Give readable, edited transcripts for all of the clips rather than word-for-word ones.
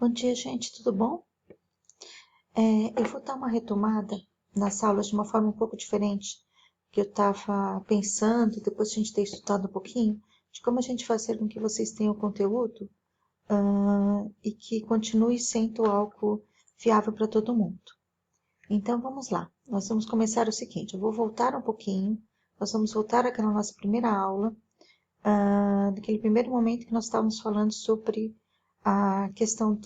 Bom dia, gente, tudo bom? Eu vou dar uma retomada nas aulas de uma forma um pouco diferente, que eu estava pensando, depois de a gente ter estudado um pouquinho, de como a gente fazer com que vocês tenham conteúdo e que continue sendo algo viável para todo mundo. Então, vamos lá. Nós vamos começar o seguinte, eu vou voltar um pouquinho, nós vamos voltar àquela nossa primeira aula, daquele primeiro momento que nós estávamos falando sobre a questão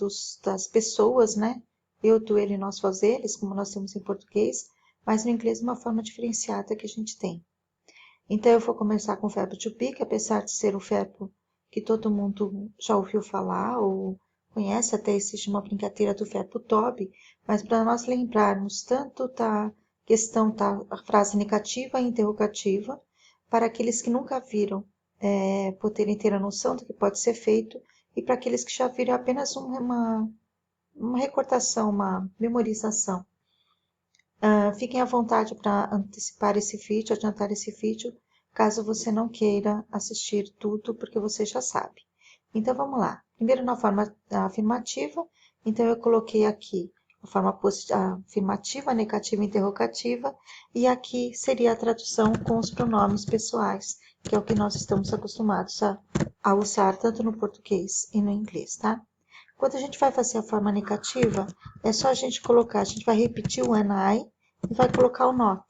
das pessoas, né? Eu, tu, ele, nós, vós, eles, como nós temos em português, mas no inglês uma forma diferenciada que a gente tem. Então, eu vou começar com o verbo to be, que apesar de ser o verbo que todo mundo já ouviu falar ou conhece, até existe uma brincadeira do verbo to be, mas para nós lembrarmos tanto da questão da frase negativa e interrogativa, para aqueles que nunca viram, poderem ter a noção do que pode ser feito, e para aqueles que já viram apenas uma recordação, uma memorização. Fiquem à vontade para antecipar esse vídeo, adiantar esse vídeo, caso você não queira assistir tudo, porque você já sabe. Então, vamos lá. Primeiro, na forma afirmativa, então eu coloquei aqui a forma afirmativa, negativa e interrogativa, e aqui seria a tradução com os pronomes pessoais, que é o que nós estamos acostumados a usar tanto no português e no inglês, tá? Quando a gente vai fazer a forma negativa, é só a gente colocar, a gente vai repetir o "and I" e vai colocar o "not".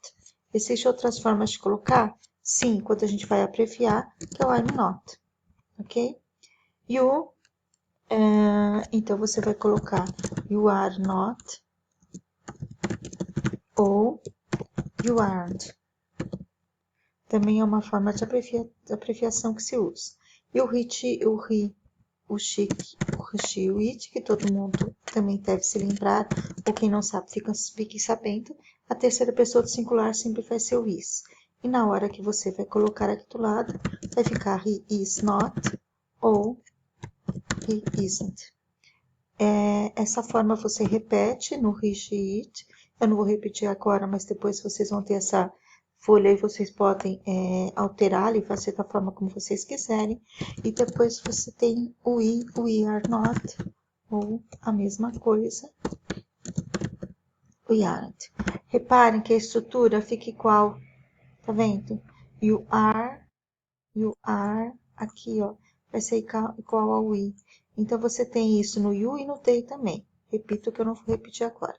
Existem outras formas de colocar? Sim, quando a gente vai abreviar, que é o "I'm not", ok? You, então você vai colocar "you are not" ou "you aren't". Também é uma forma de abreviação que se usa. E o he, o he, o she, o it, que todo mundo também deve se lembrar, ou quem não sabe, fique sabendo, a terceira pessoa do singular sempre vai ser o is. E na hora que você vai colocar aqui do lado, vai ficar he is not ou he isn't. Essa forma você repete no he, she, it. Eu não vou repetir agora, mas depois vocês vão ter essa folha e vocês podem alterar e fazer da forma como vocês quiserem. E depois você tem o we are not, ou a mesma coisa, we aren't. Reparem que a estrutura fica igual, tá vendo? You are, aqui ó, vai ser igual ao we. Então você tem isso no you e no they também. Repito que eu não vou repetir agora.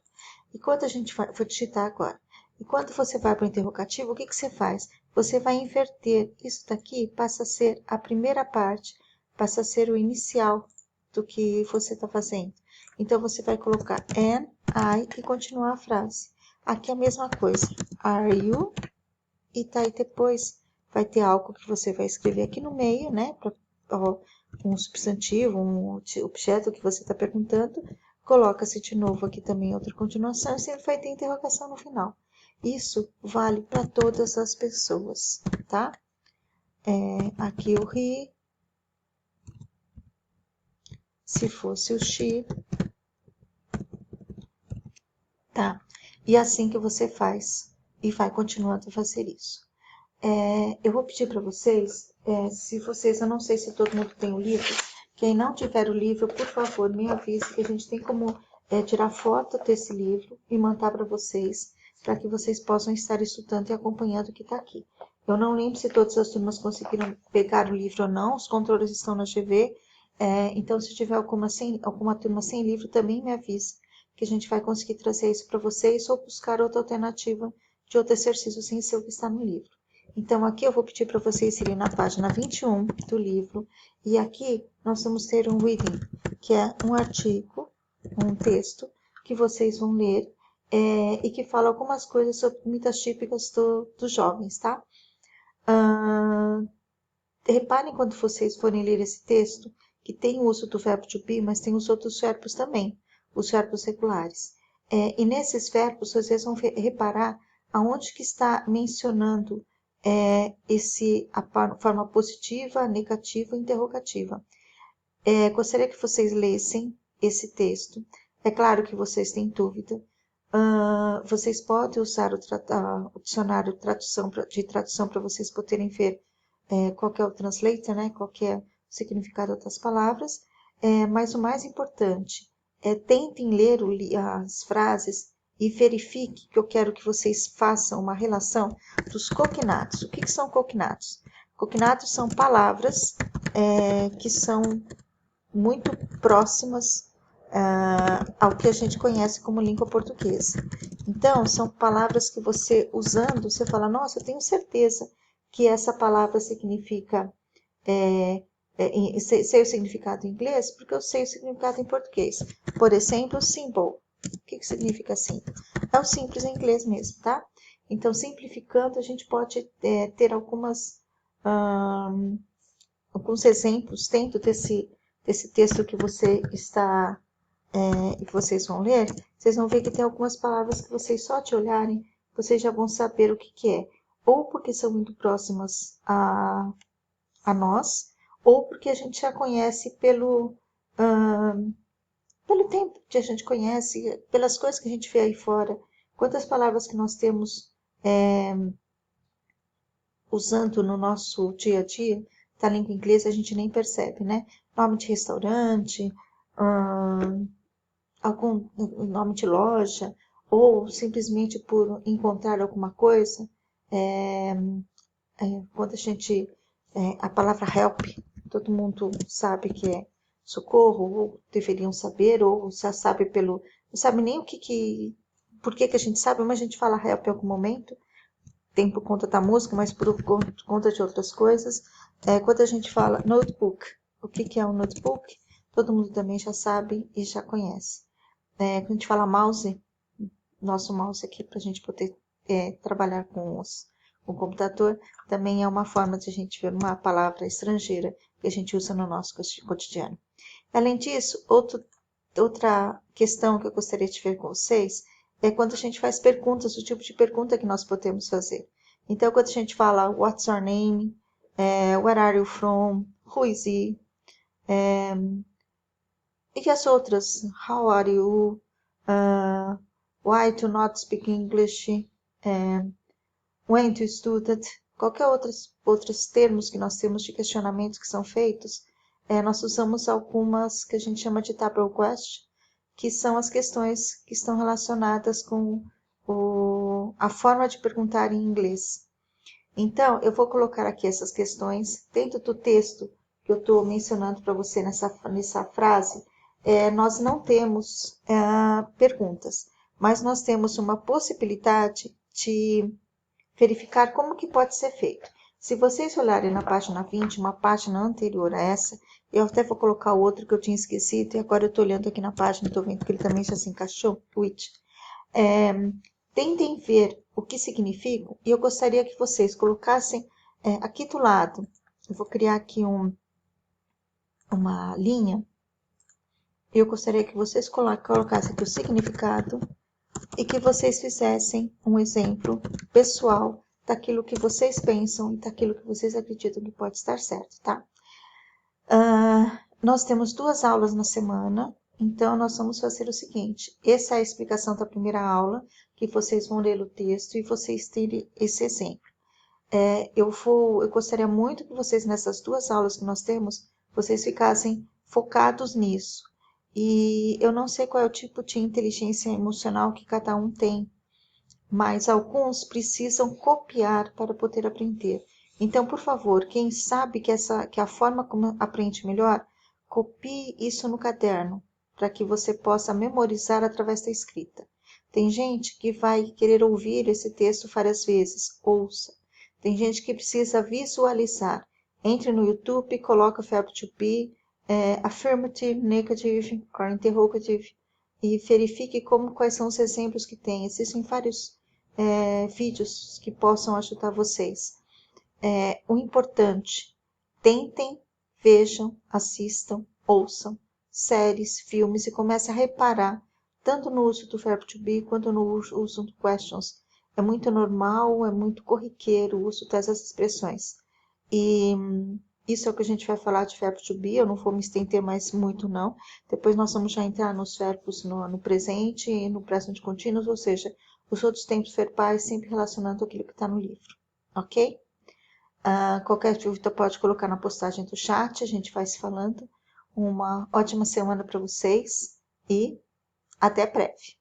E quando a gente vai, vou digitar agora. E quando você vai para o interrogativo, o que você faz? Você vai inverter. Isso daqui passa a ser a primeira parte, passa a ser o inicial do que você está fazendo. Então, você vai colocar "am", "I" e continuar a frase. Aqui é a mesma coisa. Are you? E tá aí depois vai ter algo que você vai escrever aqui no meio, né? Um substantivo, um objeto que você está perguntando. Coloca-se de novo aqui também outra continuação e sempre vai ter interrogação no final. Isso vale para todas as pessoas, tá? Aqui o he, se fosse o she, tá? E assim que você faz e vai continuando a fazer isso. Eu vou pedir para vocês, se vocês, eu não sei se todo mundo tem o livro, quem não tiver o livro, por favor, me avise que a gente tem como tirar foto desse livro e mandar para vocês, para que vocês possam estar estudando e acompanhando o que está aqui. Eu não lembro se todas as turmas conseguiram pegar o livro ou não, os controles estão na GV, então se tiver alguma turma sem livro, também me avise, que a gente vai conseguir trazer isso para vocês ou buscar outra alternativa de outro exercício sem ser o que está no livro. Então, aqui eu vou pedir para vocês irem na página 21 do livro, e aqui nós vamos ter um reading, que é um artigo, um texto, que vocês vão ler, e que fala algumas coisas sobre comidas típicas dos jovens, tá? Reparem quando vocês forem ler esse texto, que tem o uso do verbo to be, mas tem os outros verbos também, os verbos regulares. E nesses verbos, vocês vão reparar aonde que está mencionando a forma positiva, negativa e interrogativa. Gostaria que vocês lessem esse texto. É claro que vocês têm dúvida. Vocês podem usar o dicionário de tradução para vocês poderem ver qual é o translator, né? Qual é o significado das palavras. Mas o mais importante tentem ler as frases e verifique que eu quero que vocês façam uma relação dos cognatos. O que são cognatos? Cognatos são palavras que são muito próximas ao que a gente conhece como língua portuguesa. Então, são palavras que você, usando, você fala, nossa, eu tenho certeza que essa palavra significa, sei o significado em inglês, porque eu sei o significado em português. Por exemplo, symbol. O que significa symbol? É o simples em inglês mesmo, tá? Então, simplificando, a gente pode ter alguns exemplos dentro desse texto que você está e que vocês vão ler. Vocês vão ver que tem algumas palavras que vocês só de olharem, vocês já vão saber o que é. Ou porque são muito próximas a nós, ou porque a gente já conhece pelo tempo que a gente conhece, pelas coisas que a gente vê aí fora. Quantas palavras que nós temos usando no nosso dia a dia da língua inglesa a gente nem percebe, né? Nome de restaurante, algum nome de loja, ou simplesmente por encontrar alguma coisa. Quando a gente... a palavra help, todo mundo sabe que é socorro, ou deveriam saber, ou já sabe pelo... Não sabe nem por que a gente sabe, mas a gente fala help em algum momento. Tem por conta da música, mas por conta de outras coisas. Quando a gente fala notebook, o que é um notebook? Todo mundo também já sabe e já conhece. Quando a gente fala mouse, nosso mouse aqui para a gente poder trabalhar com o computador, também é uma forma de a gente ver uma palavra estrangeira que a gente usa no nosso cotidiano. Além disso, outra questão que eu gostaria de ver com vocês é quando a gente faz perguntas, o tipo de pergunta que nós podemos fazer. Então, quando a gente fala what's your name, where are you from, who is he, e as outras, how are you, why to not speak English, when to study, qualquer outros termos que nós temos de questionamentos que são feitos, nós usamos algumas que a gente chama de table question, que são as questões que estão relacionadas com a forma de perguntar em inglês. Então, eu vou colocar aqui essas questões dentro do texto que eu estou mencionando para você nessa frase. Nós não temos perguntas, mas nós temos uma possibilidade de verificar como que pode ser feito. Se vocês olharem na página 20, uma página anterior a essa, eu até vou colocar o outro que eu tinha esquecido, e agora eu estou olhando aqui na página, estou vendo que ele também já se encaixou, which. Tentem ver o que significam, e eu gostaria que vocês colocassem aqui do lado, eu vou criar aqui uma linha, eu gostaria que vocês colocassem aqui o significado, e que vocês fizessem um exemplo pessoal daquilo que vocês pensam e daquilo que vocês acreditam que pode estar certo, tá? Nós temos 2 aulas na semana, então nós vamos fazer o seguinte, essa é a explicação da primeira aula, que vocês vão ler o texto e vocês terem esse exemplo. Eu gostaria muito que vocês, nessas 2 aulas que nós temos, vocês ficassem focados nisso. E eu não sei qual é o tipo de inteligência emocional que cada um tem, mas alguns precisam copiar para poder aprender. Então, por favor, quem sabe que a forma como aprende melhor, copie isso no caderno, para que você possa memorizar através da escrita. Tem gente que vai querer ouvir esse texto várias vezes, ouça. Tem gente que precisa visualizar. Entre no YouTube, coloca o verbo to be, affirmative, negative or interrogative, e verifique quais são os exemplos que tem. Existem vários vídeos que possam ajudar vocês. O importante, tentem, vejam, assistam, ouçam séries, filmes e comece a reparar tanto no uso do verbo to be quanto no uso do questions. É muito normal, é muito corriqueiro o uso dessas expressões. E isso é o que a gente vai falar de verbo to be, eu não vou me estender mais muito não. Depois nós vamos já entrar nos verbos no presente e no presente contínuo, ou seja, os outros tempos verbais sempre relacionando aquilo que está no livro, ok? Qualquer dúvida pode colocar na postagem do chat, a gente vai se falando. Uma ótima semana para vocês e até breve.